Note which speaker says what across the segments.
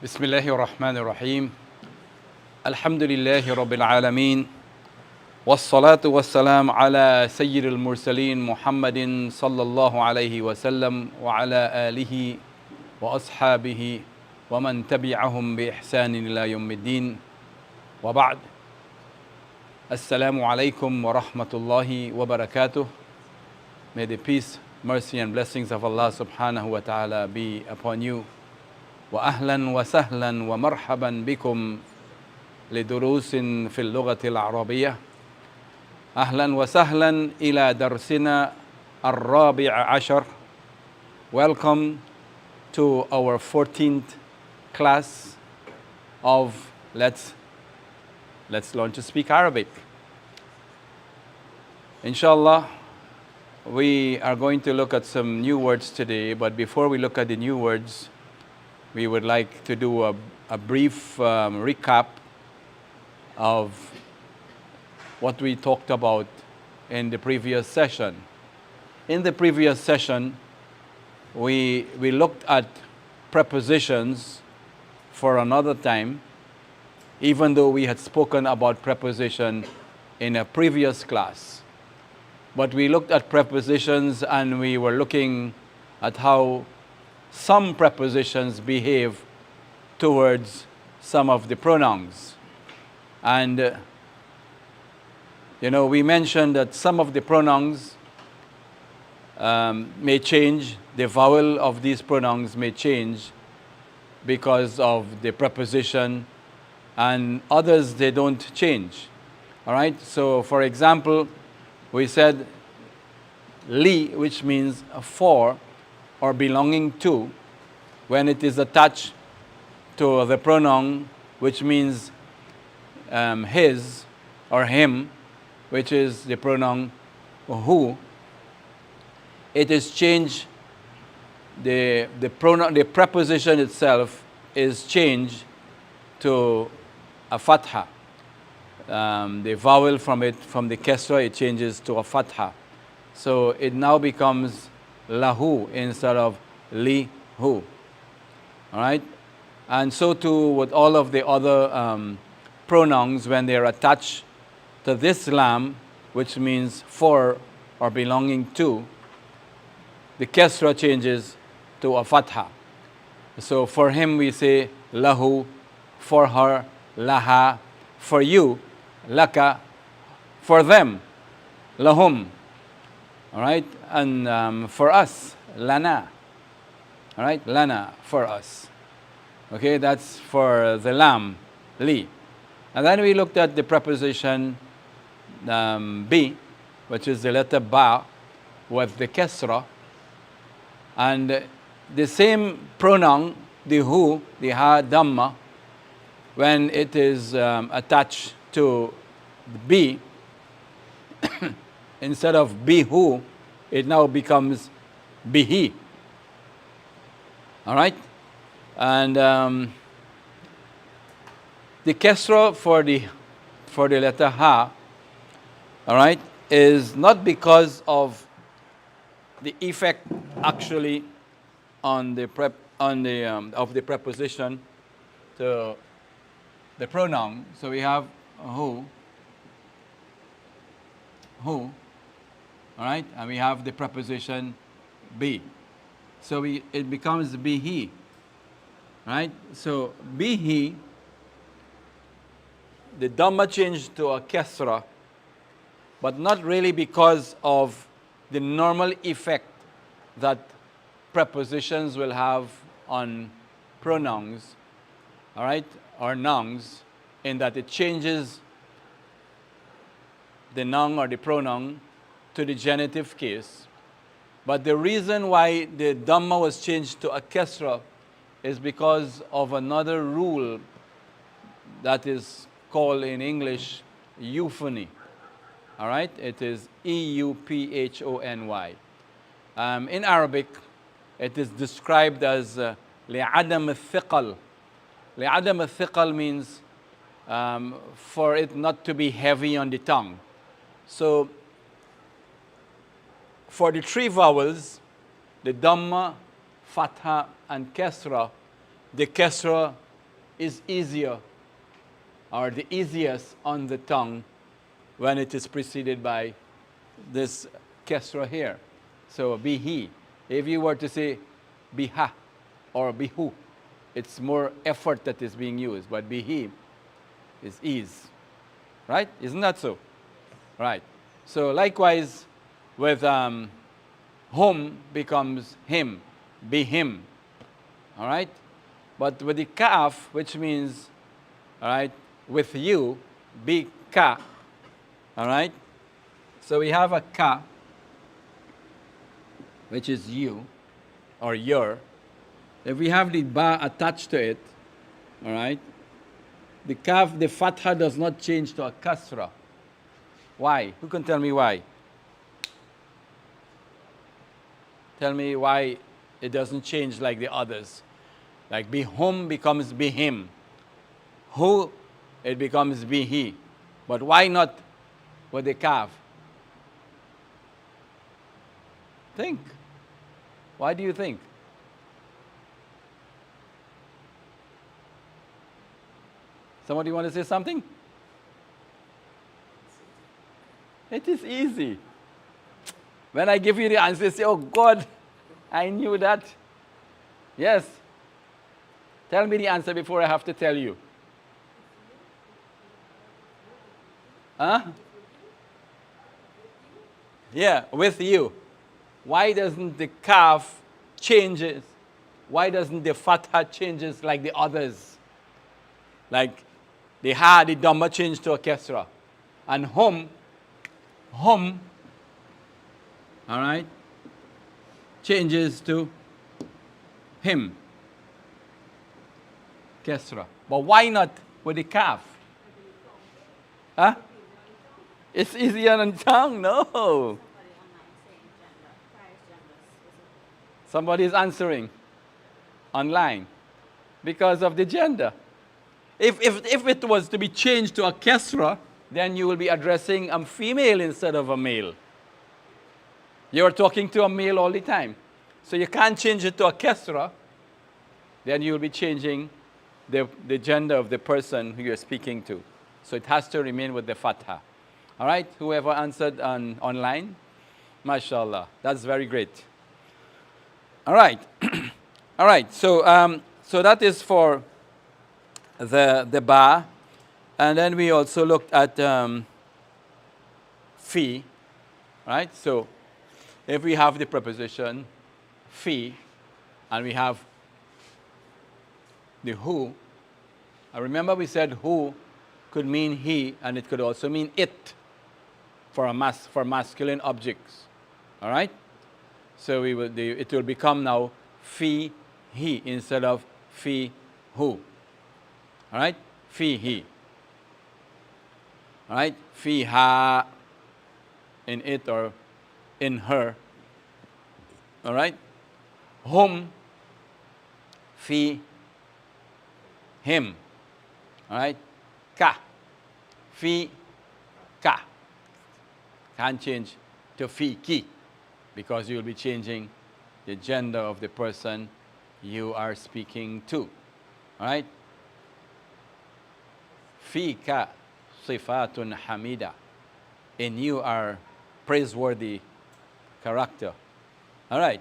Speaker 1: بسم الله الرحمن الرحيم الحمد لله رب العالمين والصلاة والسلام على سيد المرسلين محمد صلى الله عليه وسلم وعلى آله وأصحابه ومن تبعهم بإحسان إلى يوم الدين وبعد السلام عليكم ورحمة الله وبركاته. May the peace, mercy and blessings of Allah subhanahu wa ta'ala be upon you. وأهلا وسهلا ومرحبا بكم لدروس في اللغة العربية. أهلا وسهلا إلى درسنا الرابع عشر. Welcome to our 14th class of Let's Learn to Speak Arabic. Inshallah, we are going to look at some new words today, but before we look at the new words, we would like to do a brief recap of what we talked about in the previous session. In the previous session, we looked at prepositions for another time, even though we had spoken about preposition in a previous class. But we looked at prepositions and we were looking at how some prepositions behave towards some of the pronouns. And, we mentioned that some of the pronouns may change, the vowel of these pronouns may change because of the preposition, and others they don't change. All right, so for example, we said li, which means for or belonging to, when it is attached to the pronoun which means his or him, which is the pronoun who, it is changed, the preposition itself is changed to a fatha. The vowel from the kesra, it changes to a fatha. So it now becomes lahu instead of lihu. All right? And so too with all of the other pronouns, when they are attached to this lam, which means for or belonging to, the kesra changes to a fatha. So for him we say lahu, for her laha, for you laka, for them lahum. All right, and for us, lana. All right, lana, for us. Okay, that's for the lam, li. And then we looked at the preposition bi, which is the letter ba with the kesra. And the same pronoun, the hu, the ha dhamma, when it is attached to the bi, instead of bihu, it now becomes bihi. All right? And the kesra for the letter ha, all right, is not because of the effect actually on the of the preposition to the pronoun. So we have who, all right, and we have the preposition be. So it becomes bihi, right? So bihi, the dhamma changed to a kesra, but not really because of the normal effect that prepositions will have on pronouns, all right, or nouns, in that it changes the noun or the pronoun to the genitive case. But the reason why the dhamma was changed to a kesra is because of another rule that is called in English euphony. All right, it is euphony. In Arabic, it is described as لعدم الثقل. لعدم الثقل means for it not to be heavy on the tongue. So for the three vowels, the dhamma, fatha, and kesra, the kesra is easier or the easiest on the tongue when it is preceded by this kesra here. So bihi. If you were to say biha or bihu, it's more effort that is being used, but bihi is ease. Right? Isn't that so? Right. So likewise with hum becomes him, be him. All right? But with the kaf, which means, all right, with you, be ka. All right? So we have a ka, which is you or your. If we have the ba attached to it, all right, the kaf, the fatha does not change to a kasra. Why? Who can tell me why? Tell me why it doesn't change like the others. Like be hum becomes be him. Who, it becomes be he. But why not with the kaf? Think. Why do you think? Somebody want to say something? It is easy. When I give you the answer, say, oh God, I knew that. Yes. Tell me the answer before I have to tell you. Huh? Yeah, with you. Why doesn't the kaf changes? Why doesn't the fatha changes like the others? Like the ha, the dhamma changed to a kesra. And hum, all right, changes to him. Kesra. But why not with the kaf? Huh? It's easier on tongue? No. Somebody is answering online because of the gender. If it was to be changed to a kesra, then you will be addressing a female instead of a male. You're talking to a male all the time. So you can't change it to a kesra, then you'll be changing the gender of the person who you're speaking to. So it has to remain with the fatha. All right? Whoever answered online? MashaAllah. That's very great. All right. All right. So, so that is for the ba. And then we also looked at fi. Right? So if we have the preposition fi and we have the who, I remember we said who could mean he and it could also mean it for masculine objects. All right? So it will become now fi he instead of fi who. All right? Fi he. All right? Fi ha in it or in her. All right? Hum fi him. All right? Ka. Fi ka. Can't change to fi ki because you will be changing the gender of the person you are speaking to. All right? Fi ka sifatun hamida. In you are praiseworthy character. All right.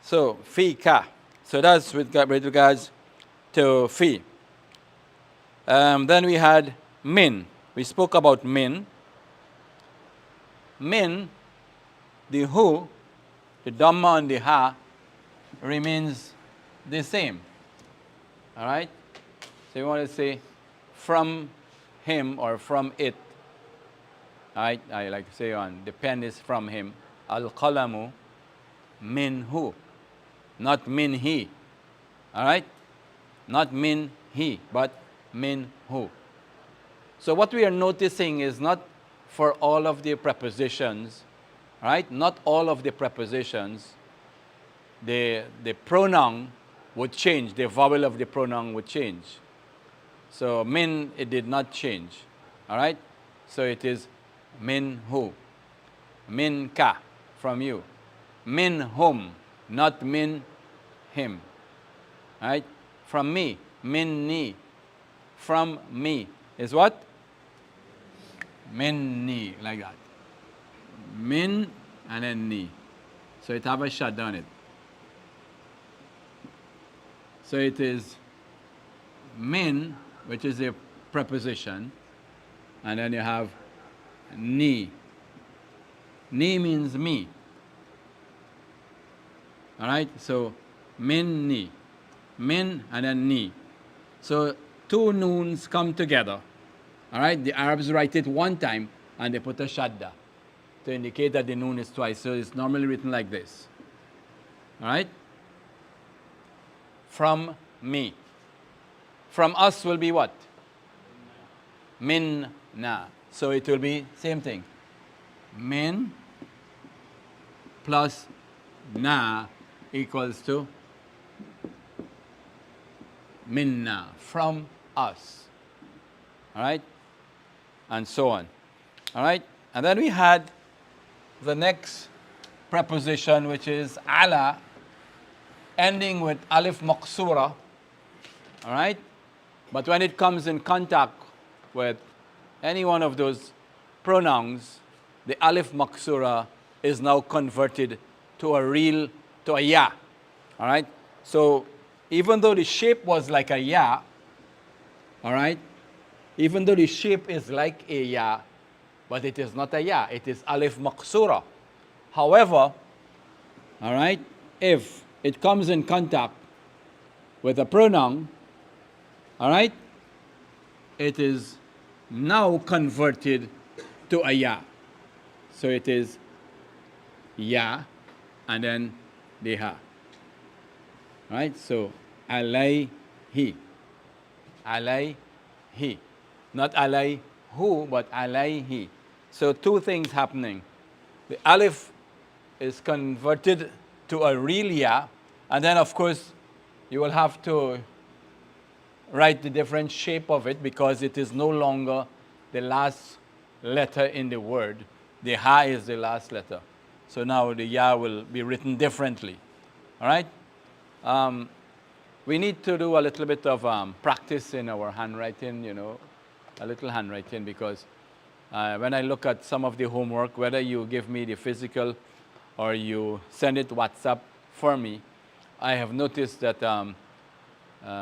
Speaker 1: So fi ka. So that's with regards to fi. Then we had min. We spoke about min. Min, the who, the dhamma and the ha remains the same. All right? So you want to say from him or from it. All right? I like to say the pen is from him. Al-qalamu min hu. Not min he. All right? Not min he, but min hu. So what we are noticing is not for all of the prepositions, right? Not all of the prepositions, the pronoun would change, the vowel of the pronoun would change. So min, it did not change, all right? So it is min hu, min ka, from you, min hum, not min him, all right? From me, minni. From me is what? Minni, like that. Min and then ni. So it have a shadda on it. So it is min, which is a preposition, and then you have ni. Ni means me. All right, so min ni. Min and then ni. So two noons come together. All right, the Arabs write it one time and they put a shadda to indicate that the noon is twice. So it's normally written like this. All right, from me. From us will be what? Minna. So it will be same thing. Min plus na equals to minna, from us. All right? And so on. All right? And then we had the next preposition, which is ala, ending with alif maqsura. All right? But when it comes in contact with any one of those pronouns, the alif maqsura is now converted to a ya. All right? So even though the shape was like a ya, all right? Even though the shape is like a ya, but it is not a ya, it is alif maqsura. However, all right, if it comes in contact with a pronoun, all right, it is now converted to a ya. So it is ya and then the ha. Right? So alayhi. Alayhi. Not alayhu, but alayhi. So two things happening. The alif is converted to a real ya, and then of course you will have to write the different shape of it because it is no longer the last letter in the word. The ha is the last letter. So now the ya will be written differently. All right? We need to do a little bit of practice in our handwriting, you know, a little handwriting, because when I look at some of the homework, whether you give me the physical or you send it WhatsApp for me, I have noticed that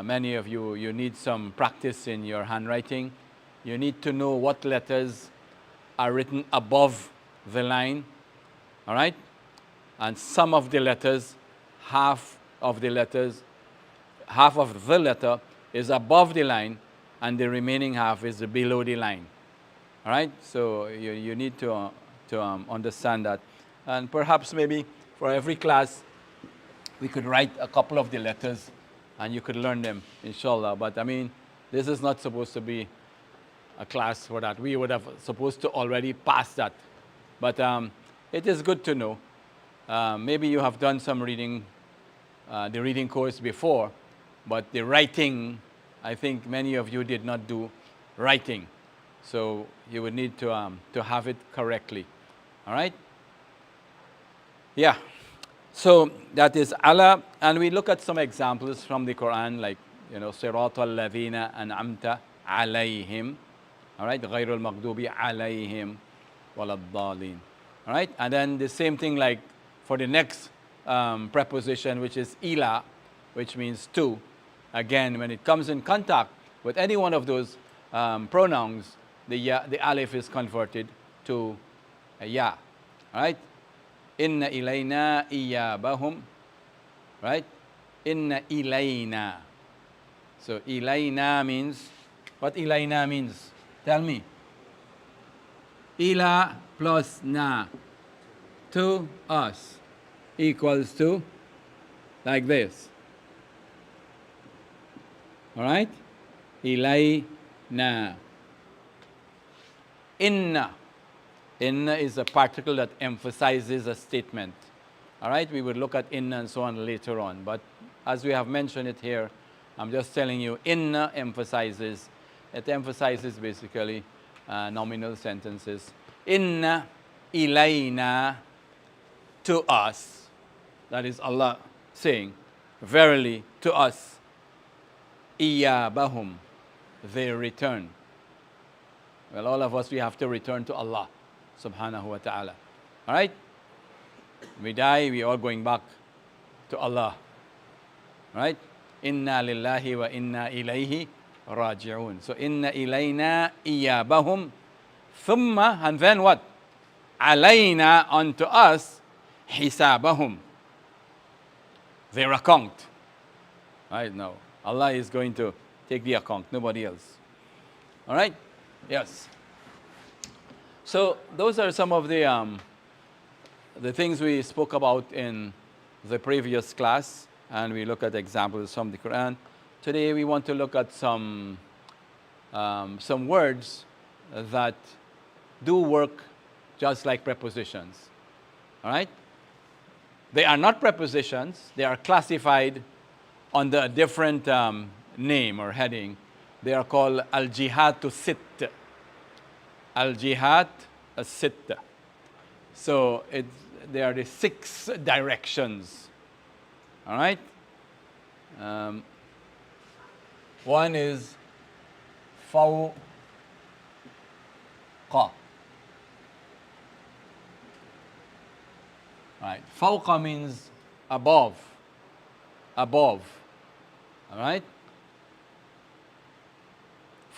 Speaker 1: many of you need some practice in your handwriting. You need to know what letters are written above the line, all right? And some of the letters, half of the letter is above the line, and the remaining half is below the line. All right? So you need to understand that. And perhaps maybe for every class, we could write a couple of the letters, and you could learn them, inshallah. But I mean, this is not supposed to be a class for that. We would have supposed to already pass that. But it is good to know. Maybe you have done some reading, the reading course before, but the writing, I think many of you did not do writing. So you would need to have it correctly. All right? Yeah. So that is ala, and we look at some examples from the Quran, like, you know, صراط الذين أنعمت عليهم. All right? غير المغضوب عليهم ولا الضالين. All right? And then the same thing like for the next preposition, which is ila, which means to. Again, when it comes in contact with any one of those pronouns, the alif is converted to a ya. All right? Inna ilayna iyabahum. Right? Inna ilayna. So ilayna means, what ilayna means? Tell me. Ila plus na, to us, equals to, like this. All right? Ilayna. Inna. Inna is a particle that emphasizes a statement. All right? We will look at inna and so on later on. But as we have mentioned it here, I'm just telling you, inna emphasizes, it emphasizes basically nominal sentences. Inna ilayna, to us. That is Allah saying, verily to us. iyabahum, they return. Well, all of us, we have to return to Allah subhanahu wa ta'ala. All right? We die, we all going back to Allah. All right? Inna lillahi wa inna ilayhi raji'un. So, inna ilayna iyabahum. Thumma, and then what? Alayna, unto us, hisabahum. Their account. Right now, Allah is going to take the account, nobody else. All right? Yes. So those are some of the things we spoke about in the previous class, and we look at examples from the Quran. Today we want to look at some words that do work just like prepositions. All right? They are not prepositions. They are classified under a different name or heading. They are called al-jihatu sitt. Al-jihat sitt. So they are the 6 directions. All right? One is fawqa. Right. Fawqa means above. Above. All right?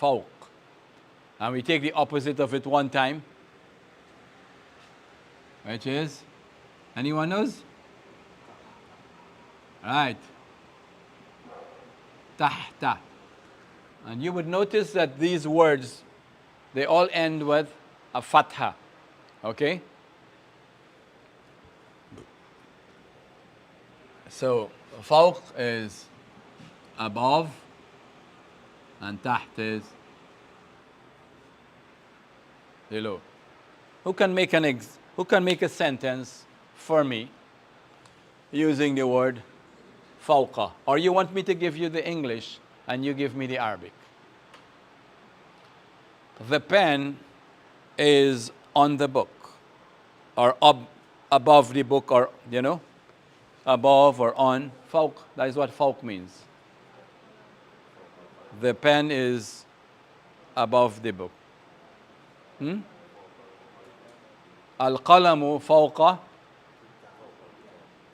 Speaker 1: Fawq. And we take the opposite of it one time, which is, anyone knows? Right. Tahta. And you would notice that these words, they all end with a fatha. Okay? So, fawq is above, and taht is below. Who can make a sentence for me using the word fawqa? Or you want me to give you the English and you give me the Arabic? The pen is on the book, or above the book, or above or on. Fawq, that is what fawq means. The pen is above the book. Al-qalamu fawqa.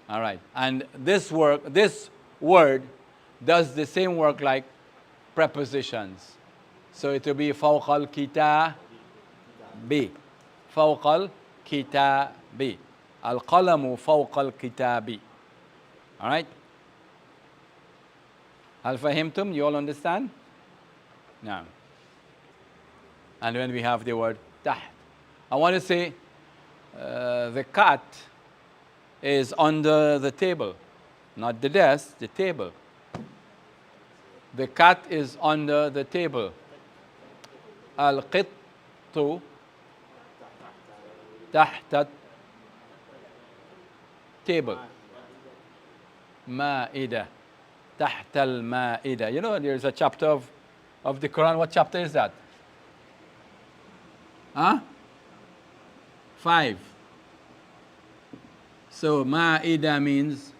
Speaker 1: All right. And this word does the same work like prepositions. So it will be fawqa al-kitabi. Fawqa al-kitabi. Al-qalamu fawqa al-kitabi. All right? Hal fahimtum? You all understand? No. And when we have the word taht, I want to say the cat is under the table, not the desk, the table. The cat is under the table. Al-qittu tahta table. Ma'ida. Tahta al-ma'ida. You know, there's a chapter of the Quran. What chapter is that? 5. So ma'ida means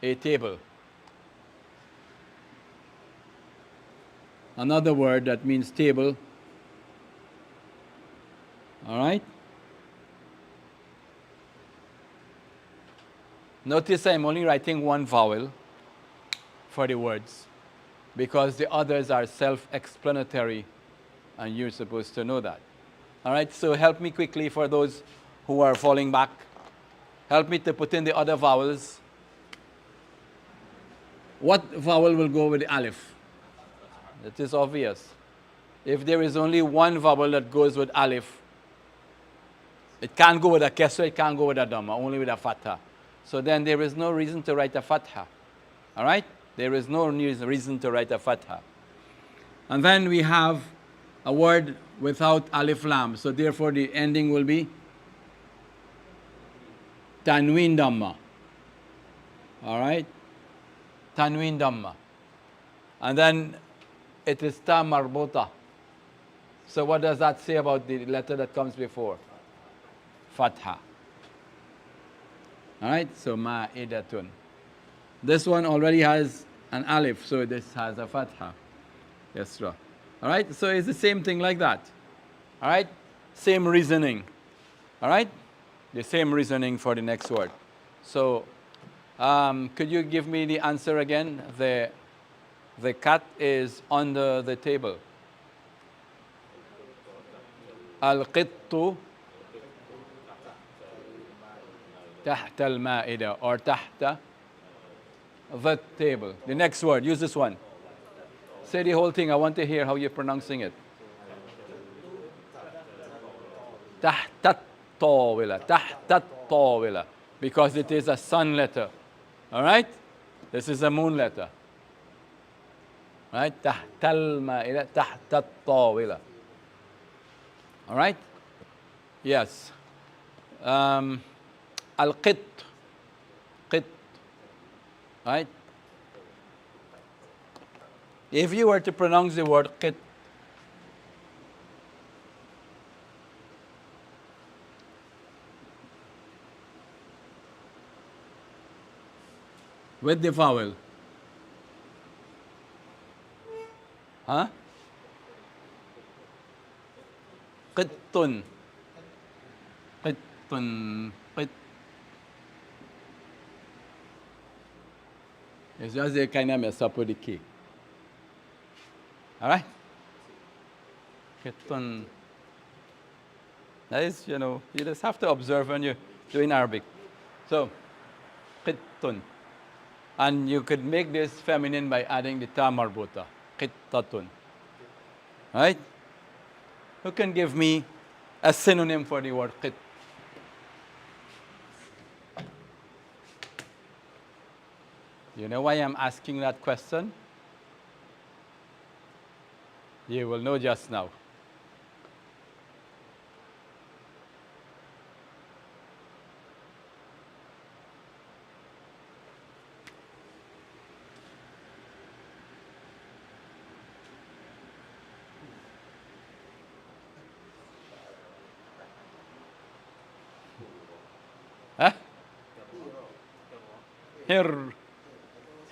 Speaker 1: a table. Another word that means table. All right? Notice I'm only writing one vowel for the words because the others are self-explanatory and you're supposed to know that. All right, so help me quickly for those who are falling back. Help me to put in the other vowels. What vowel will go with the alif? That is obvious. If there is only one vowel that goes with alif, it can't go with a kesra, it can't go with a dhamma, only with a fatha. So then there is no reason to write a fatha. All right? There is no reason to write a fatha. And then we have a word without alif lam. So therefore the ending will be tanween dhamma. All right? Tanween dhamma. And then it is ta marbuta. So what does that say about the letter that comes before? Fatha. All right? So ma'idatun. This one already has an alif, so this has a fatha. Yasra. All right, so it's the same thing like that. All right, same reasoning. All right, the same reasoning for the next word. So, could you give me the answer again? The cat is under the table. Al-qittu تحت المائدة or تحت the table. The next word, use this one. Say the whole thing. I want to hear how you're pronouncing it. تحت الطاولة. تحت الطاولة. Because it is a sun letter. All right? This is a moon letter. All right? تحت المائدة. تحت الطاولة. All right? Yes. Al-qit. Qit. Right? If you were to pronounce the word qit, with the vowel, huh? Qittun. Qittun. Qit. It's just a kind of mess up with the key. All right? Qittun. That is, you just have to observe when you're doing Arabic. So, qittun. And you could make this feminine by adding the ta marbuta. Qittatun. Right? Who can give me a synonym for the word qit? You know why I'm asking that question? You will know just now. Huh?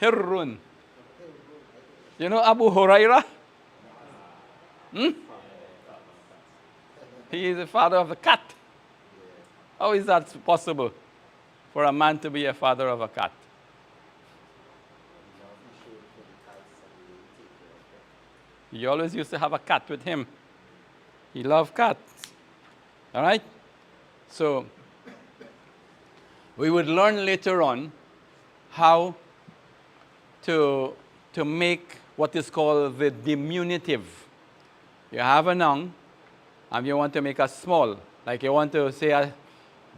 Speaker 1: Hirrun. You know Abu Huraira? He is the father of the cat. How is that possible for a man to be a father of a cat? He always used to have a cat with him. He loved cats. All right? So, we would learn later on how to make what is called the diminutive. You have a noun, and you want to make a small. Like you want to say a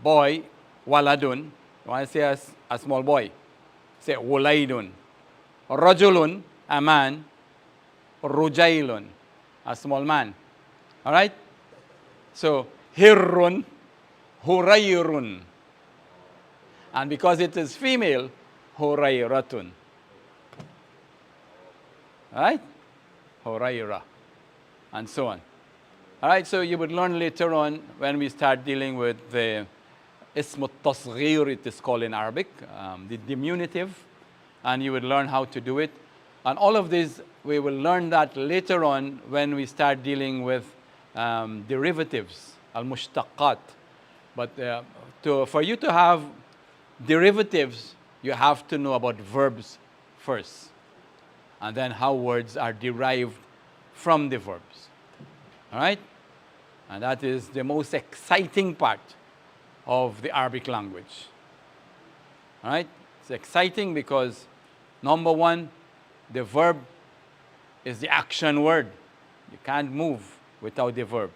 Speaker 1: boy, waladun. You want to say a small boy. Say wulaidun. Rajulun, a man. Rujailun, a small man. All right? So, hirrun, hurayrun. And because it is female, hurayratun. All right? Hurayra. And so on. All right, so you would learn later on when we start dealing with the ism al-tasghir, it is called in Arabic, the diminutive, and you would learn how to do it. And all of this, we will learn that later on when we start dealing with derivatives, al-mushtaqat. But for you to have derivatives, you have to know about verbs first, and then how words are derived from the verbs. All right? And that is the most exciting part of the Arabic language. All right? It's exciting because, number one, the verb is the action word. You can't move without the verb.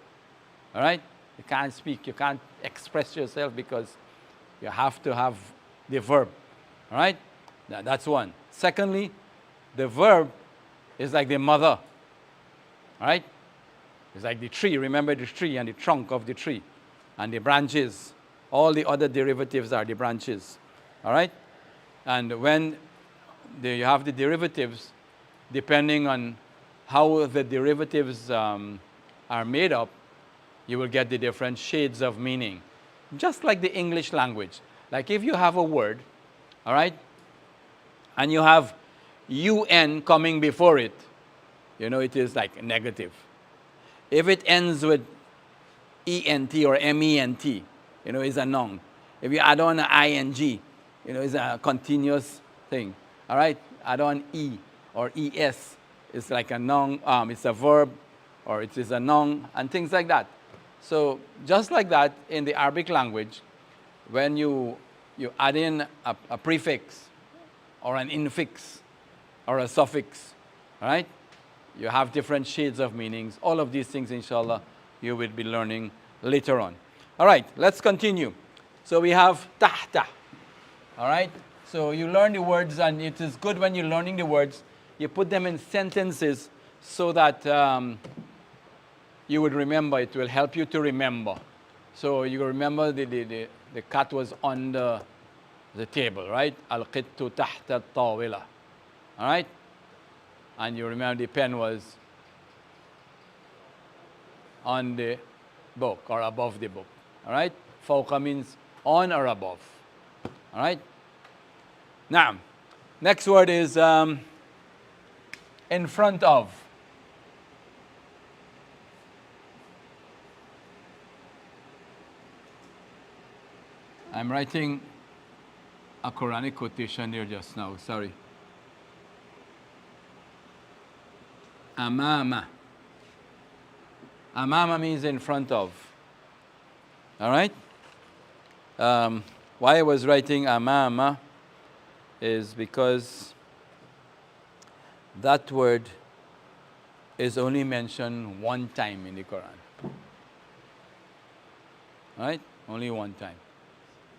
Speaker 1: All right? You can't speak, you can't express yourself because you have to have the verb. All right? That's one. Secondly, the verb is like the mother. All right? It's like the tree. Remember the tree and the trunk of the tree and the branches. All the other derivatives are the branches. All right? And when you have the derivatives, depending on how the derivatives are made up, you will get the different shades of meaning. Just like the English language. Like if you have a word, all right, and you have UN coming before it, you know, it is like negative. If it ends with ENT or MENT, you know, it's a noun. If you add on an ING, you know, it's a continuous thing. All right? Add on E or ES, it's like a noun, it's a verb, or it is a noun, and things like that. So just like that, in the Arabic language, when you add in a prefix or an infix or a suffix, all right? You have different shades of meanings. All of these things, inshallah, you will be learning later on. All right, let's continue. So we have tahta, all right? So you learn the words, and it is good when you're learning the words, you put them in sentences so that you would remember. It will help you to remember. So you remember the cat was on the table, right? Al-qittu tahta al-tawila, all right? And you remember the pen was on the book or above the book, all right? Fawqa means on or above, all right? Now, next word is in front of. I'm writing a Quranic quotation here just now, sorry. Amama. Amama means in front of. All right? Why I was writing amama is because that word is only mentioned one time in the Quran. All right? Only one time.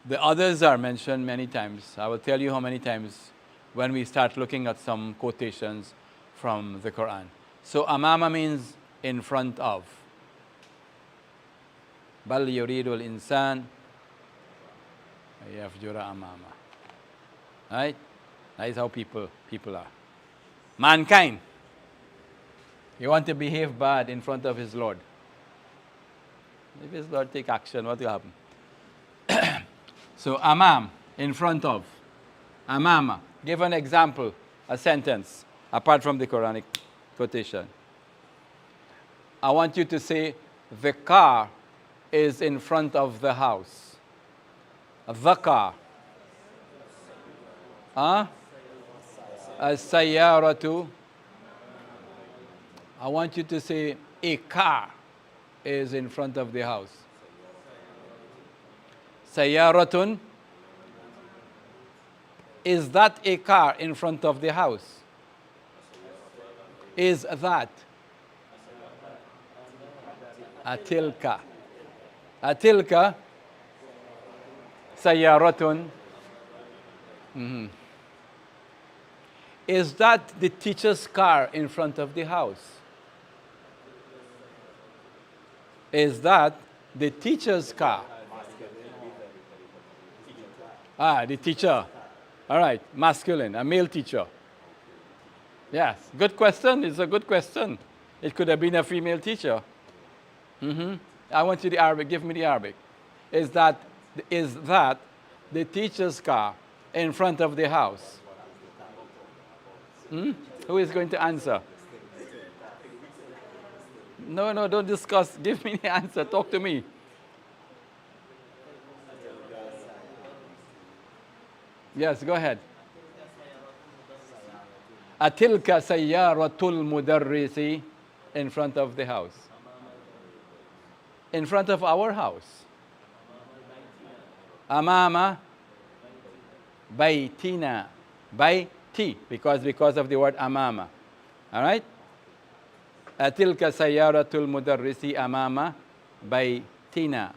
Speaker 1: The others are mentioned many times. I will tell you how many times when we start looking at some quotations from the Quran. So amama means in front of. Bal yuridu al-insan yafjura amama. Right? That is how people are. Mankind. You want to behave bad in front of his Lord. If his Lord take action, what will happen? So amam, in front of. Amama. Give an example, a sentence, apart from the Quranic quotation. I want you to say, the car is in front of the house. The car. As-sayyaratu. I want you to say, a car is in front of the house. Sayyaratun. Is that a car in front of the house? Is that? Atilka. Atilka. Sayyaratun. Is that the teacher's car in front of the house? Is that the teacher's car? The teacher. All right, masculine, a male teacher. Yes, good question. It's a good question. It could have been a female teacher. I want you the Arabic. Give me the Arabic. Is that the teacher's car in front of the house? Who is going to answer? No, don't discuss. Give me the answer. Talk to me. Yes, go ahead. Atilka sayyaratul mudarrisi, in front of the house. In front of our house. Amama baitina. Baiti, because of the word amama. All right? Atilka sayyaratul mudarrisi amama baitina.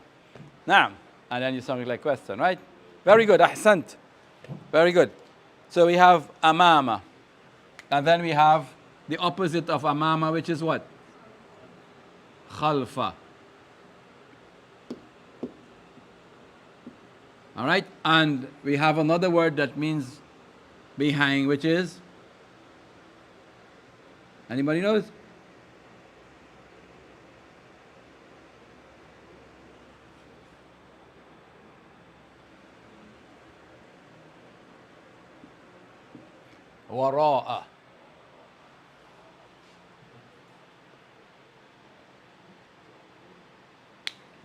Speaker 1: Now, and then you something like question, right? Very good, ahsant. Very good. So we have amama. And then we have the opposite of amama, which is what? Khalfa. All right? And we have another word that means behind, which is? Anybody knows? وراء.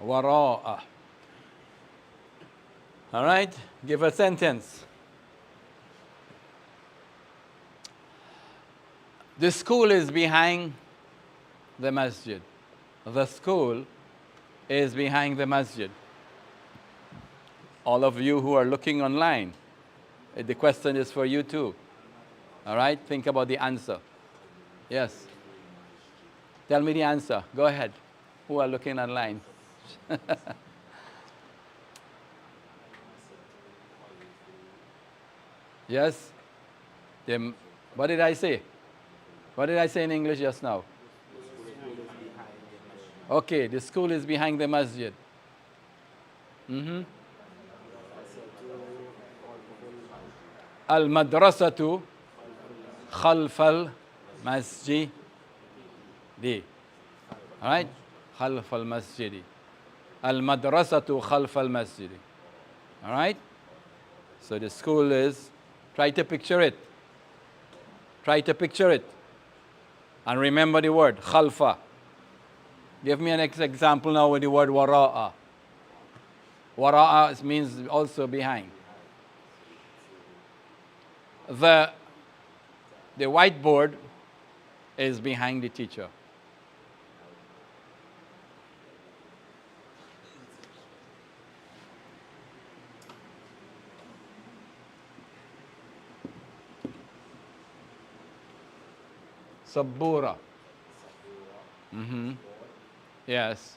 Speaker 1: وراء. All right, give a sentence. The school is behind the masjid. The school is behind the masjid. All of you who are looking online, the question is for you too. All right, think about the answer. Yes. Tell me the answer. Go ahead. Who are looking online? Yes? What did I say? What did I say in English just now? Okay, the school is behind the masjid. Al-madrasatu khalf al-masjid. All right? Khalf al-masjid. Al-madrasatu khalf al-masjid. All right? So the school is, try to picture it. Try to picture it. And remember the word, khalfa. Give me an example now with the word wara'a. Wara'a means also behind. The whiteboard is behind the teacher. Sabbura. Yes.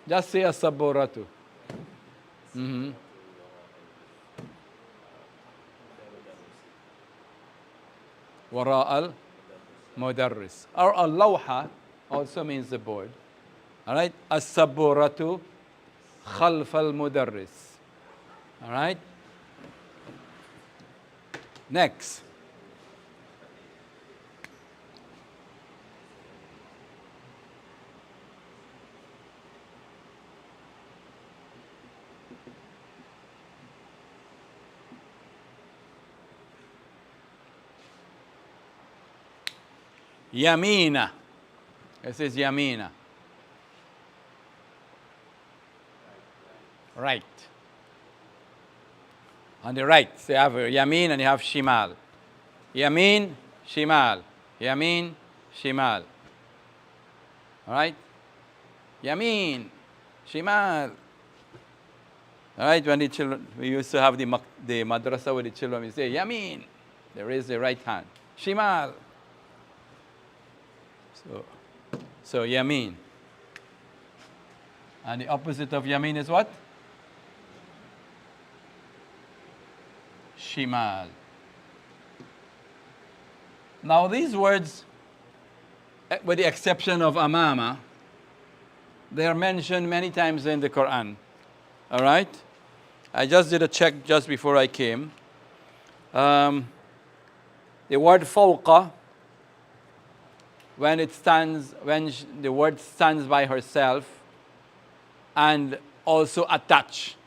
Speaker 1: Just say a sabburatu. Wara al mudarris. Or al lawha also means the board. All right. As sabburatu khalf al mudarris. All right. Next. Yamina. This is Yamina. Right. On the right, so you have Yamin and you have Shimal. Yamin, Shimal. Yamin, Shimal. All right? Yamin, Shimal. All right, when the children, we used to have the madrasa with the children, we say, Yamin. They raise the right hand. Shimal. So Yamin. And the opposite of Yamin is what? Shimal. Now these words, with the exception of Amama, they are mentioned many times in the Quran. All right? I just did a check just before I came. The word fawqa, when the word stands by herself and also attached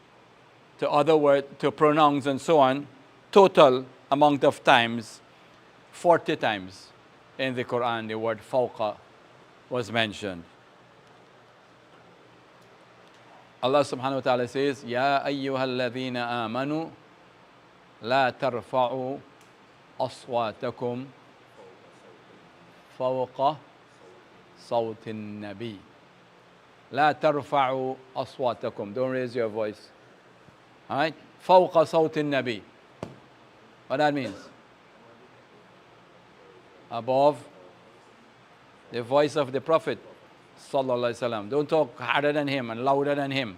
Speaker 1: to other words, to pronouns and so on, total amount of times, 40 times in the Quran, the word fawqa was mentioned. Allah subhanahu wa ta'ala says, Ya ayyuhalladhina amanu, la tarfa'u aswatakum فوق صوت النبي. لا ترفعوا أصواتكم. Don't raise your voice. All right? فوق صوت النبي. What that means? Above the voice of the Prophet sallallahu alaihi wasallam. Don't talk harder than him and louder than him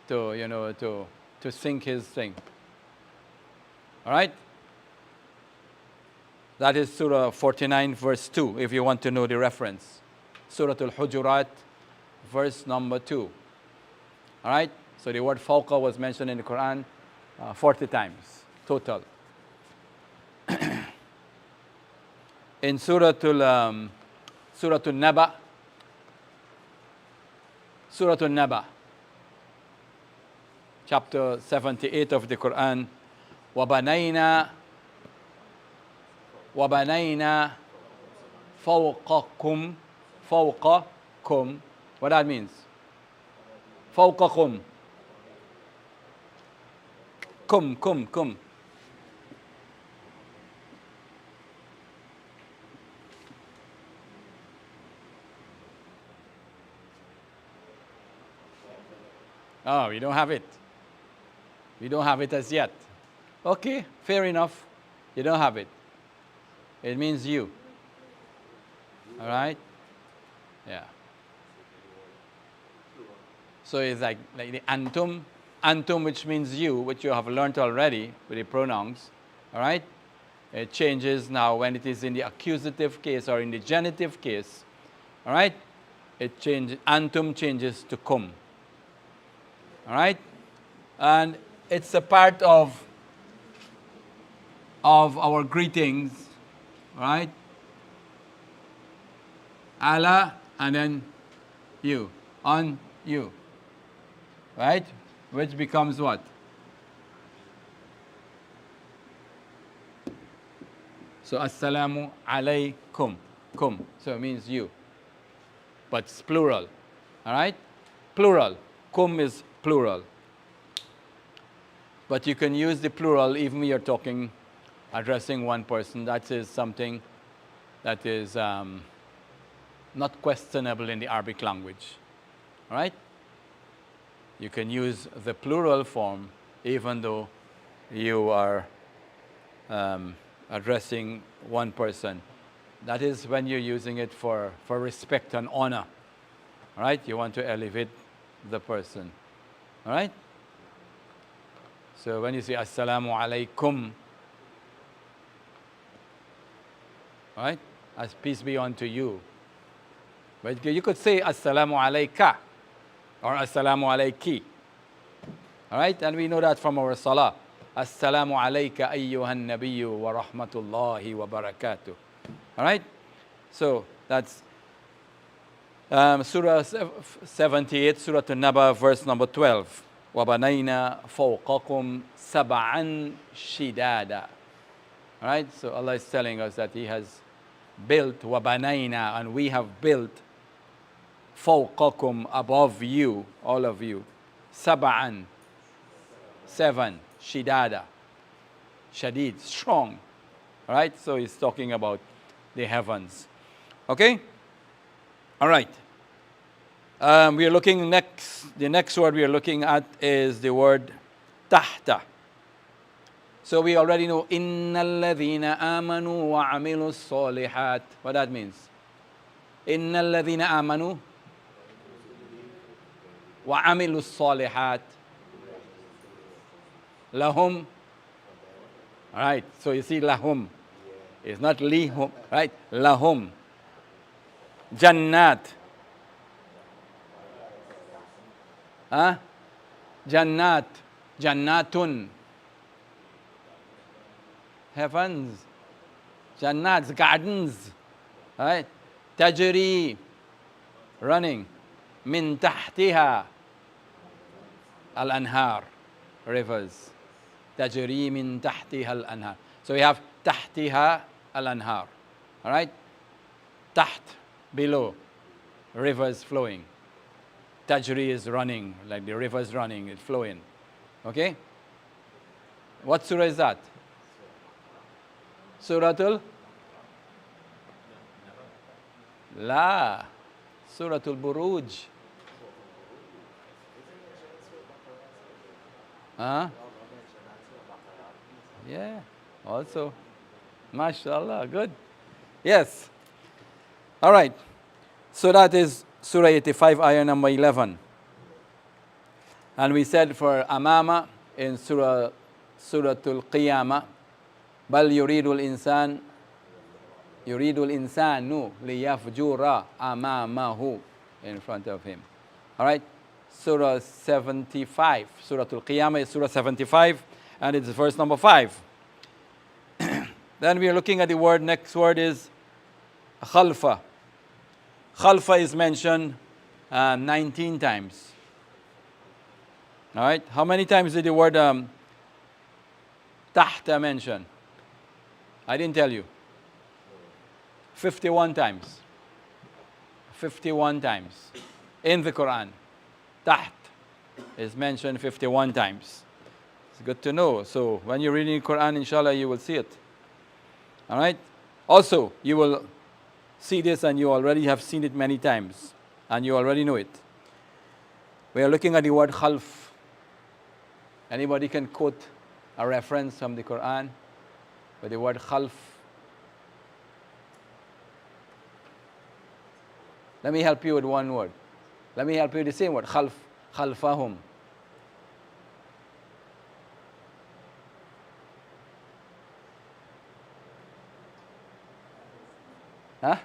Speaker 1: to sing his thing. All right? That is Surah 49, verse 2, if you want to know the reference. Surah Al-Hujurat, verse number 2. All right? So the word fawqa was mentioned in the Quran 40 times, total. In Surah Al-Naba, chapter 78 of the Quran, وَبَنَيْنَا وَبَنَيْنَا فَوْقَكُمْ فَوْقَكُمْ. What that means? فَوْقَكُمْ. Kum. Oh, we don't have it. We don't have it as yet. Okay, fair enough. You don't have it. It means you. All right? Yeah. So it's like the antum, which means you, which you have learned already with the pronouns. All right? It changes now when it is in the accusative case or in the genitive case. All right? It changes. Antum changes to kum. All right? And it's a part of our greetings. All right? Allah and then you. On you. Right? Which becomes what? So, Assalamu Alaikum. Kum. So, it means you. But it's plural. All right? Plural. Kum is plural. But you can use the plural even when you're talking, addressing one person. That is something that is not questionable in the Arabic language. All right? You can use the plural form even though you are addressing one person. That is when you're using it for respect and honor. All right? You want to elevate the person. All right? So when you say Assalamu Alaikum, all right? As peace be unto you. But you could say Assalamu Alaika or Assalamu Alaiki. All right? And we know that from our salah. Assalamu Alaika ayyuhan nabiyyu wa rahmatullahi wa barakatuh. All right? So that's Surah 78, Surah An-Naba, verse number 12. وَبَنَيْنَا فَوْقَكُمْ سَبْعًا شِدَادًا. All right? So Allah is telling us that He has built, وَبَنَيْنَا, and we have built فَوْقَكُمْ, above you, all of you, سَبْعًا, 7, shidada, shadid, strong. All right? So He's talking about the heavens. Okay? All right. We are looking next, the next word we are looking at is the word tahta. So we already know innal ladhina amanu wa amilus solihat. What that means? Innal ladhina amanu wa amilus solihat lahum. All right. So you see lahum. It's not lihum, right? Lahum. Jannat. Huh? Jannat. Jannatun. Heavens. Jannats, gardens. Right? Tajri. Running. Min tahtiha. Al-anhar. Rivers. Tajri min tahtiha al-anhar. So we have tahtiha al-anhar. All right? Taht. Below. Rivers flowing. Tajri is running, like the river is running, it's flowing. Okay? What surah is that? Suratul? La. Suratul Buruj. Huh? Yeah, also. MashaAllah, good. Yes. All right. So that is Surah 85, ayah number 11. And we said for Amama in Suratul Qiyamah, Bal yuridul insanu liyafjura amamahu, in front of him. All right? Surah 75. Suratul Qiyamah is Surah 75, and it's verse number 5. Then we are looking at the word, next word is khalfa. Khalfa is mentioned 19 times. All right? How many times did the word tahta mentioned? I didn't tell you. 51 times. 51 times in the Quran. Taht is mentioned 51 times. It's good to know. So when you're reading the Quran, inshallah, you will see it. All right? Also, you will see this and you already have seen it many times. And you already know it. We are looking at the word khalf. Anybody can quote a reference from the Quran with the word khalf? Let me help you with one word. Let me help you with the same word. Khalf. Khalfahum. Huh?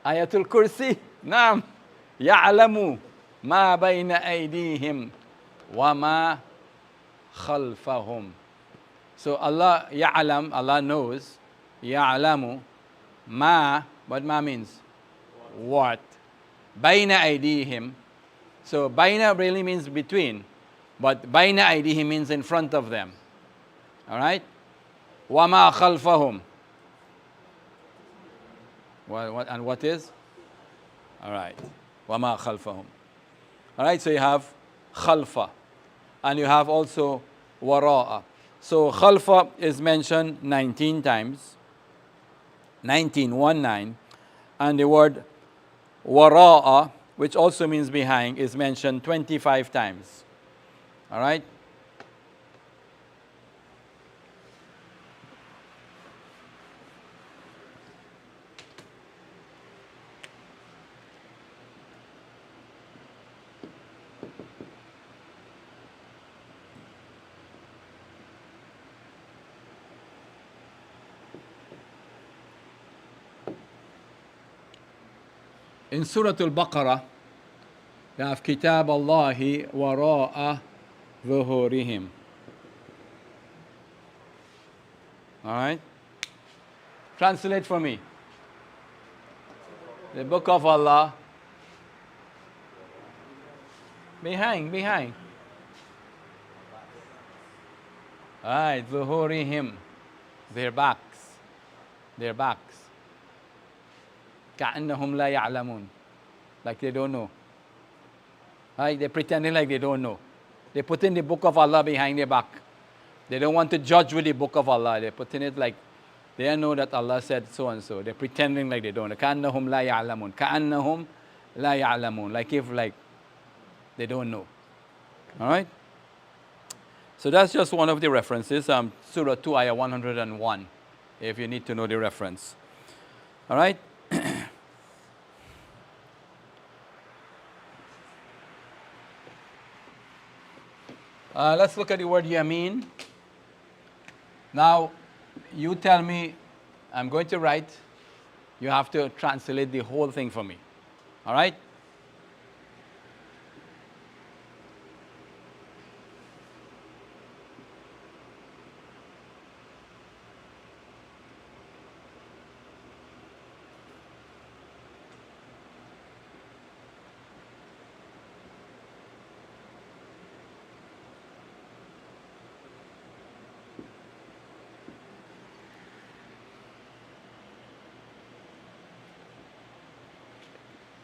Speaker 1: Ayatul Kursi. Naam. Ya'lamu ma baina aydihim wa ma khalfahum. So Allah ya'lam, Allah knows. Ya'lamu ma, what ma means? What? Baina aydihim. So baina really means between, but baina aydihim means in front of them. All right? Wa ma khalfahum. And what is? All right. Wa ma khalfahum. All right, so you have khalfa. And you have also wara'a. So khalfa is mentioned 19 times. 19, 1-9. And the word wara'a, which also means behind, is mentioned 25 times. All right? In Surah Al-Baqarah, you have Kitab Allahi wara'a dhuhurihim. All right? Translate for me. The book of Allah. Behind. All right, dhuhurihim. Their backs. كأنهم لا يعلمون, like they don't know. Right? They're pretending like they don't know. They're putting the book of Allah behind their back. They don't want to judge with the book of Allah. They're putting it like they know that Allah said so and so. They're pretending like they don't know. كأنهم لا يعلمون. كأنهم لا يعلمون. Like if they don't know. All right? So that's just one of the references. Surah 2, Ayah 101, if you need to know the reference. All right? Let's look at the word yameen. Now, you tell me, I'm going to write. You have to translate the whole thing for me. All right?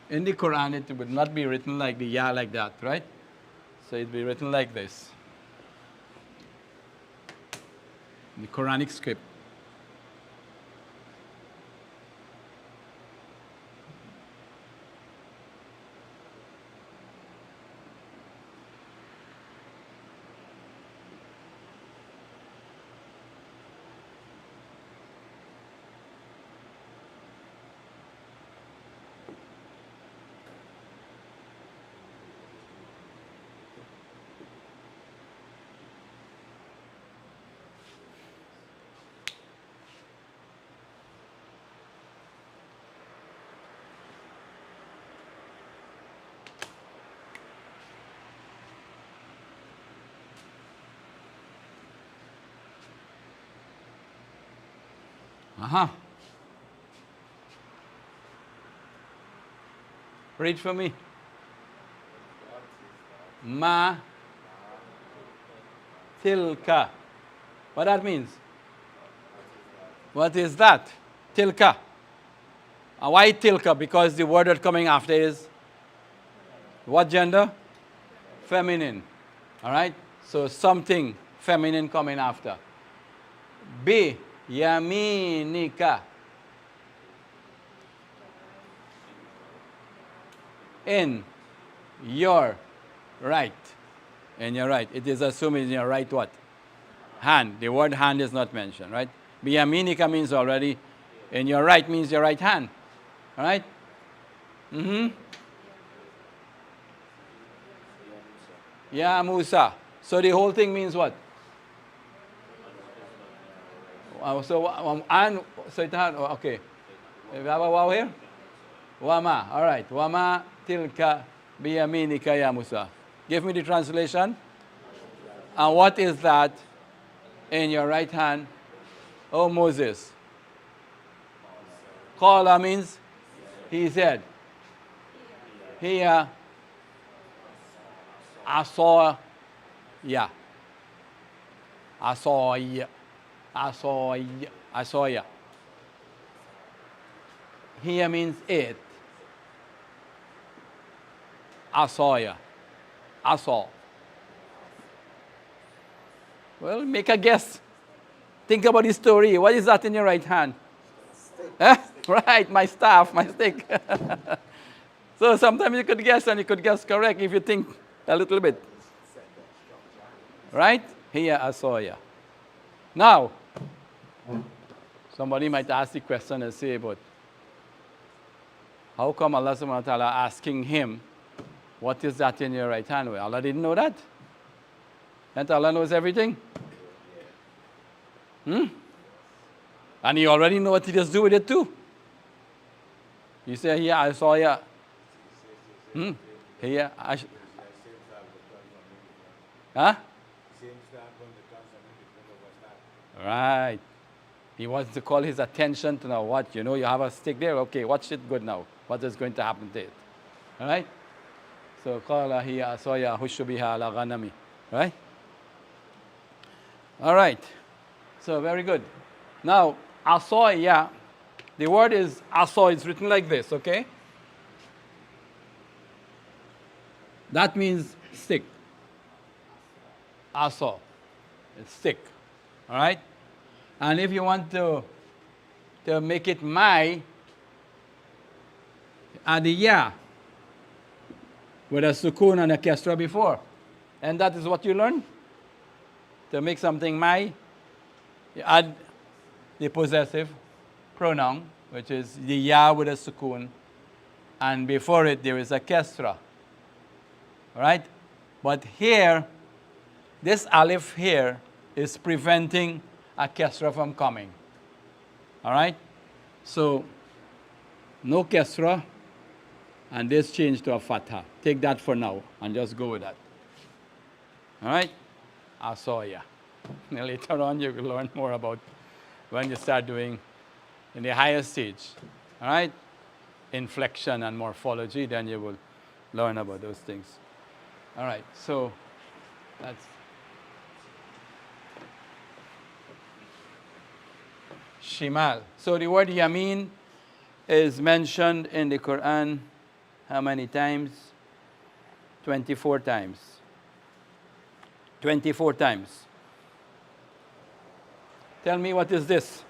Speaker 1: In the Quran, it would not be written like the ya like that, right? So it'd be written like this. The Quranic script. Read for me. Ma tilka. What that means? What is that? Tilka. Why tilka? Because the word that's coming after is what gender? Feminine. All right? So something feminine coming after. Bi yaminika. In your right. In your right. It is assumed in your right what? Hand. The word hand is not mentioned, right? Biyaminika means already, in your right means your right hand. All right? Ya Musa. So the whole thing means what? So it had, okay. We have a wow here? Wama. All right. Wama tilka biyaminika ya Musa. Give me the translation. And what is that in your right hand, O Moses? Qala means he said. Here, asoya. Asoya. Asoya. Asoya. Here means it. Asoya. Aso. Well, make a guess. Think about the story. What is that in your right hand? Right, my staff, my stick. So sometimes you could guess and you could guess correct if you think a little bit. Right? Here, asoya. Now, somebody might ask the question and say, but how come Allah subhanahu wa ta'ala asking him, what is that in your right hand? Well, Allah didn't know that. And Allah knows everything. And he already knows what he does do with it too. You say, here, I saw ya. Here, huh? Right. He wants to call his attention to know what, you have a stick there. Okay, watch it good now. What is going to happen to it? All right? So, qala hiya asaya hushu biha ala ghanami. Right? All right. So, very good. Now, asaya, the word is asa. It's written like this, okay? That means stick. Asa. It's stick. All right? And if you want to make it my, add the ya with a sukun and a kesra before. And that is what you learn. To make something my, you add the possessive pronoun, which is the ya with a sukun, and before it there is a kesra. All right? But here, this alif here is preventing a kesra from coming. All right? So, no kesra, and this changed to a fatha. Take that for now, and just go with that. All right? Asoya. Later on, you will learn more about when you start doing in the higher stage. All right? Inflection and morphology, then you will learn about those things. All right, so that's shimal. So the word yamin is mentioned in the Quran how many times? 24 times. 24 times. Tell me, what is this?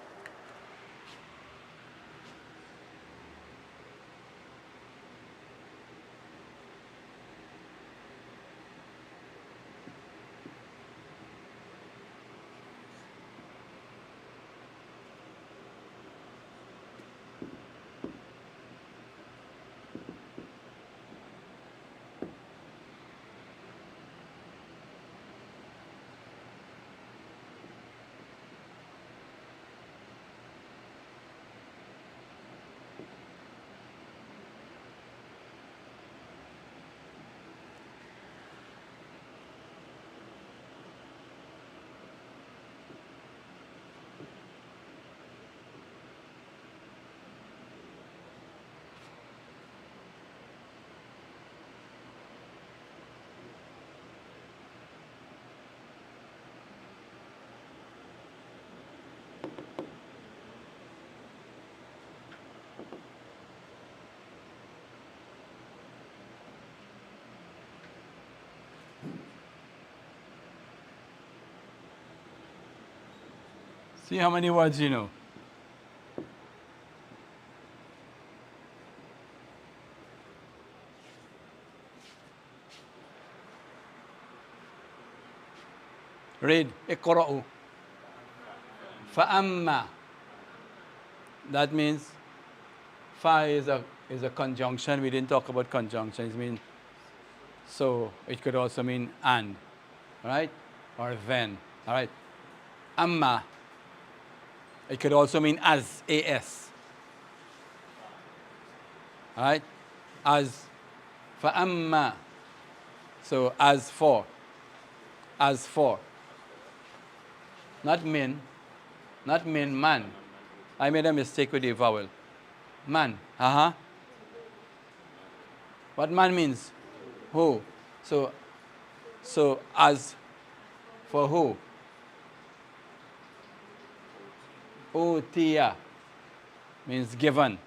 Speaker 1: See how many words you know. Read. اقرأوا. فأما. That means fa is a conjunction. We didn't talk about conjunctions. It means so. It could also mean and, right? Or then, all right? Amma. It could also mean as, as. All right? As. فأما. So as for. As for. Not min, man. I made a mistake with the vowel. Man, What man means? Who? So as for who? Utiya means given.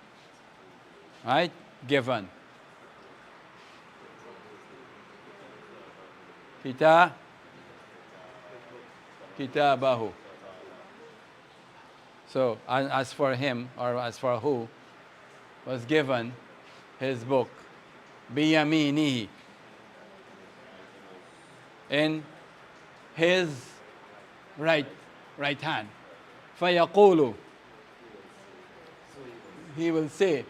Speaker 1: Right? Given. Kitabahu. So, as for him, or as for who, was given his book, biyaminihi, in his right hand. Fayaqulu, he will say.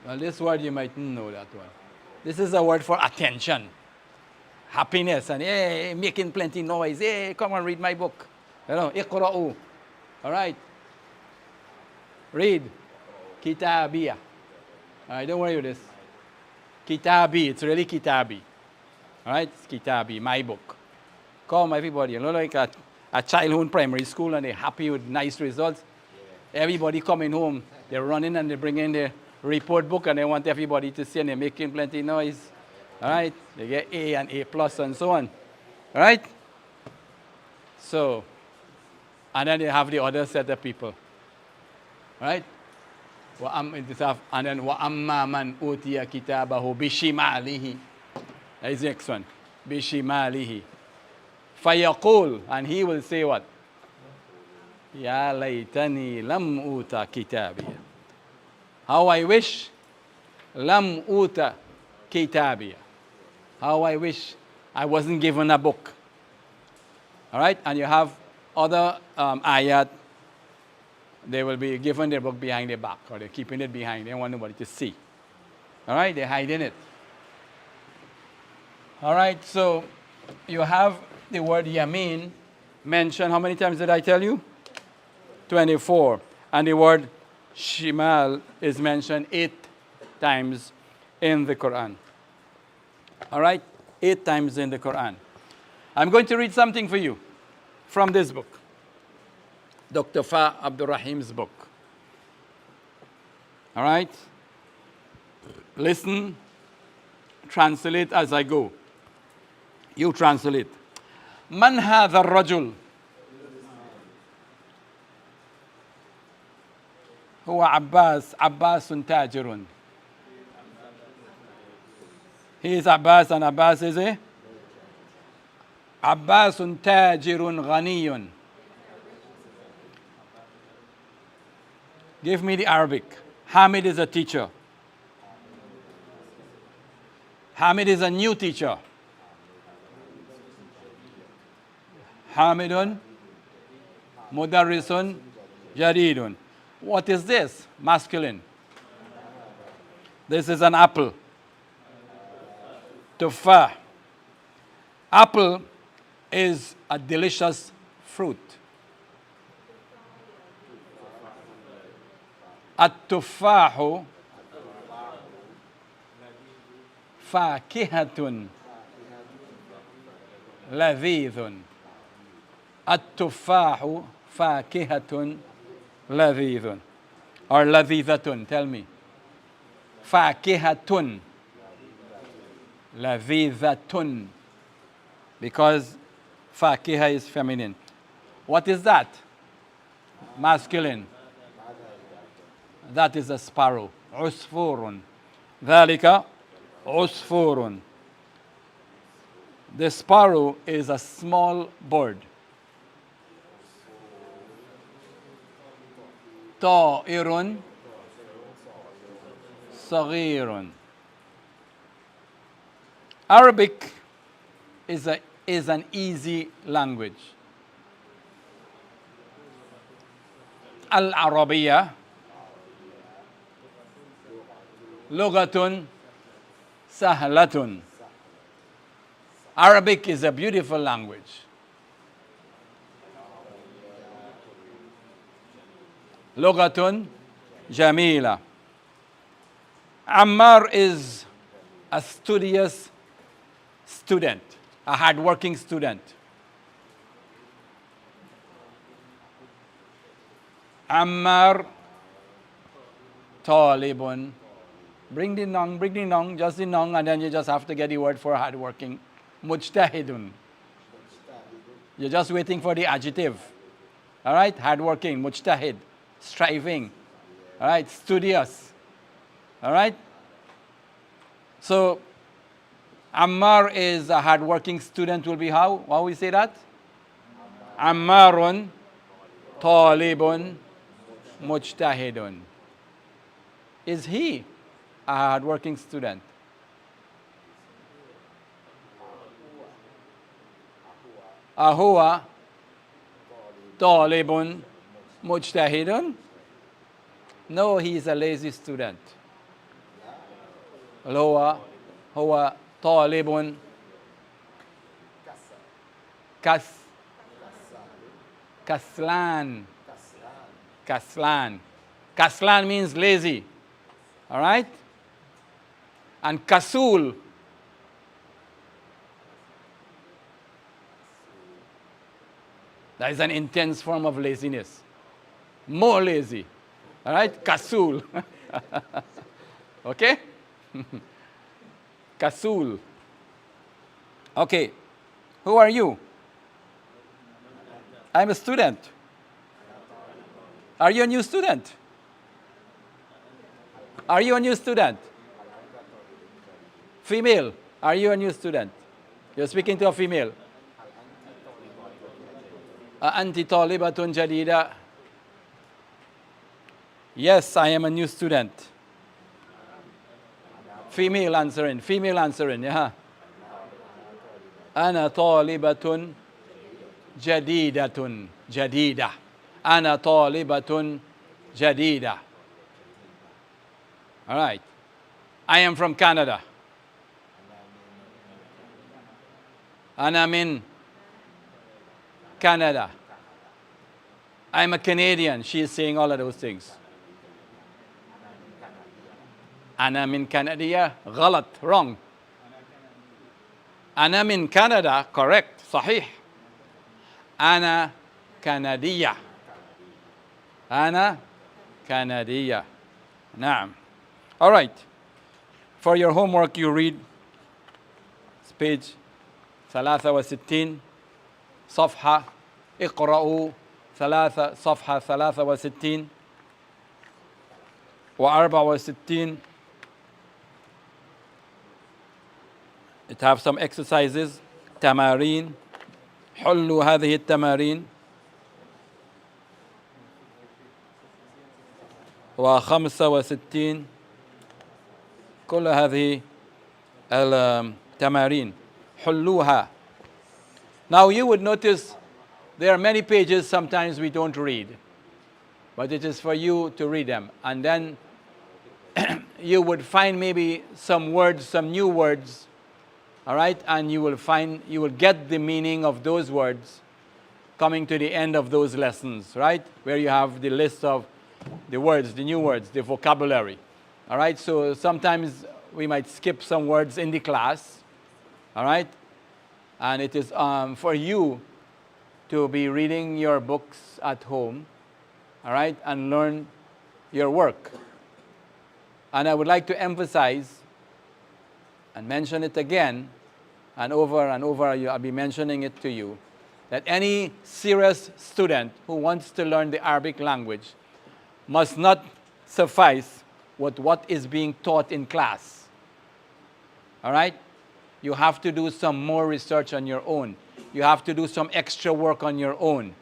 Speaker 1: Well, this word you might know that one. This is a word for attention. Happiness and hey, making plenty noise. Hey, come and read my book. You know, iqra'u. All right. Read. Kitabiyah. All right, don't worry with this. Kitabi. It's really kitabi. All right, it's kitabi, my book. Come, everybody. You know, like a childhood primary school and they're happy with nice results. Everybody coming home, they're running and they bring in their report book and they want everybody to see and they're making plenty noise. All right, they get A and A plus and so on. All right? So, and then they have the other set of people. All right? And then وَأَمَّا مَنْ أُوتِيَ كِتَابَهُ بِشِمَالِهِ. That is the next one. بِشِمَالِهِ. فَيَقُولُ. And he will say what? يَا لَيْتَنِي لَمْ أُوتَ كِتَابِيَ. How I wish لَمْ أُوتَ كِتَابِيَ. How I wish I wasn't given a book. All right? And you have other ayat. They will be given their book behind their back, or they're keeping it behind. They don't want nobody to see. All right? They're hiding it. All right? So you have the word yamin mentioned. How many times did I tell you? 24. And the word shimal is mentioned 8 times in the Quran. All right? 8 times in the Quran. I'm going to read something for you from this book. Dr. Abdur Raheem's book. All right? Listen, translate as I go. You translate. Man hadha ar-rajul? هو عباس تاجر. He is Abbas, and Abbas is a Abbas tajirun ghaniyun. Give me the Arabic. Hamid is a teacher. Hamid is a new teacher. Hamidun mudarrisun jaridun. What is this? Masculine. This is an apple. Tuffah. Apple is a delicious fruit. At-tuffahu fakihatun ladhidhun. At-tuffahu fakihatun ladhidhun. Or ladhidhatun, tell me. Fakihatun. Ladhidhatun. Because fakiha is feminine. What is that? Masculine. That is a sparrow. Usfurun. ذلك عصفور. The sparrow is a small bird. طائر صغير. Arabic is an easy language. Al-Arabiyyah لغة سهلة. Arabic is a beautiful language. لغة جميلة. Ammar is a studious student, a hardworking student. Ammar talibun. Bring the noun, just the noun, and then you just have to get the word for hardworking. Mujtahidun. You're just waiting for the adjective. All right, hardworking, mujtahid, striving. All right, studious. All right. So, Ammar is a hardworking student. Will be how? How we say that? Ammarun, talibun, mujtahidun. Is he a hardworking student? Ahuwa talibun mujtahidun? No, he is a lazy student. Huwa talibun kaslan. Kaslan means lazy. All right? And kasul, that is an intense form of laziness. More lazy. All right? Kasul. Okay? Kasul. Okay. Who are you? I'm a student. Are you a new student? Are you a new student? Female, are you a new student? You're speaking to a female. Anti talibatun jadida. Yes, I am a new student. Female answering, yeah. Ana talibatun jadidatun, jadida. Ana talibatun jadida. All right. I am from Canada. Ana min Canada. I'm a Canadian. She is saying all of those things. Ana min Canada. غلط, wrong. Ana min Canada, correct, صحيح. Ana Canadiyya. Ana Canadiyya. نعم. All right. For your homework, you read page 63 صفحة اقرأوا صفحة 63 و64. It have some exercises. تمارين. حلوا هذه التمارين. و65 كل هذه التمارين حلوها. Now you would notice there are many pages sometimes we don't read, but it is for you to read them, and then you would find maybe some words, some new words, all right, and you will get the meaning of those words coming to the end of those lessons, right, where you have the list of the words, the new words, the vocabulary. All right, so sometimes we might skip some words in the class, all right, and it is for you to be reading your books at home, all right, and learn your work. And I would like to emphasize and mention it again and over, I'll be mentioning it to you, that any serious student who wants to learn the Arabic language must not suffice with what is being taught in class. All right? you have to do some more research on your own. You have to do some extra work on your own.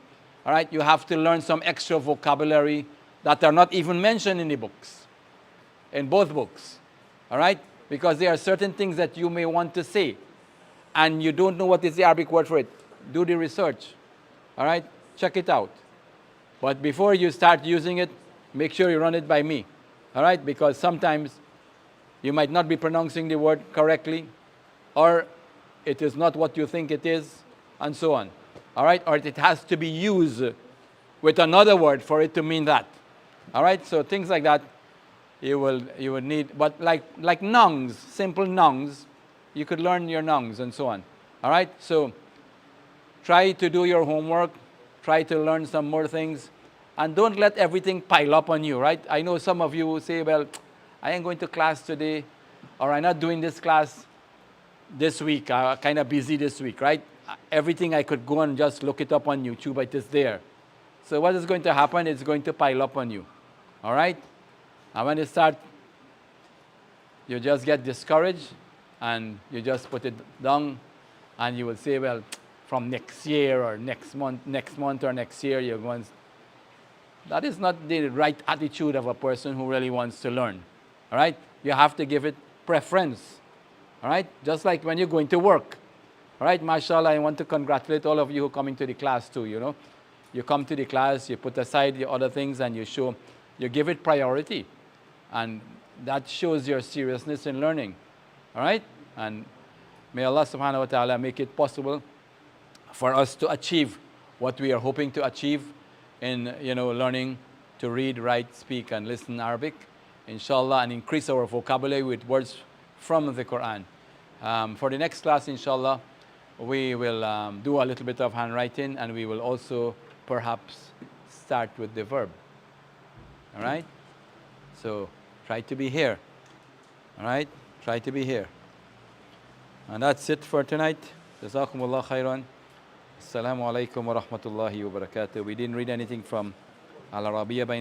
Speaker 1: All right? You have to learn some extra vocabulary that are not even mentioned in the books, in both books. All right? Because there are certain things that you may want to say, and you don't know what is the Arabic word for it. Do the research. All right? Check it out. But before you start using it, make sure you run it by me. All right? Because sometimes you might not be pronouncing the word correctly, or it is not what you think it is, and so on. All right? Or it has to be used with another word for it to mean that. All right? So things like that you would need. But like nouns, simple nouns, you could learn your nouns and so on. All right? So try to do your homework. Try to learn some more things. And don't let everything pile up on you, right? I know some of you will say, well, I ain't going to class today, or I'm not doing this class this week. I'm kind of busy this week, right? Everything I could go and just look it up on YouTube, it is there. So what is going to happen? It's going to pile up on you. All right? And when you start, you just get discouraged, and you just put it down, and you will say, well, from next year or next month or next year, you're going. That is not the right attitude of a person who really wants to learn. All right? You have to give it preference. All right? Just like when you're going to work. All right? MashaAllah, I want to congratulate all of you who are coming to the class too, you know. You come to the class, you put aside the other things, and you give it priority. And that shows your seriousness in learning. All right? And may Allah subhanahu wa ta'ala make it possible for us to achieve what we are hoping to achieve in, learning to read, write, speak, and listen Arabic, inshallah, and increase our vocabulary with words from the Quran. For the next class, inshallah, we will do a little bit of handwriting, and we will also perhaps start with the verb. All right? So try to be here. All right? Try to be here. And that's it for tonight. Jazakumullah khairan. Assalamu alaikum wa rahmatullahi wa barakatuh. We didn't read anything from Al-Arabiyyah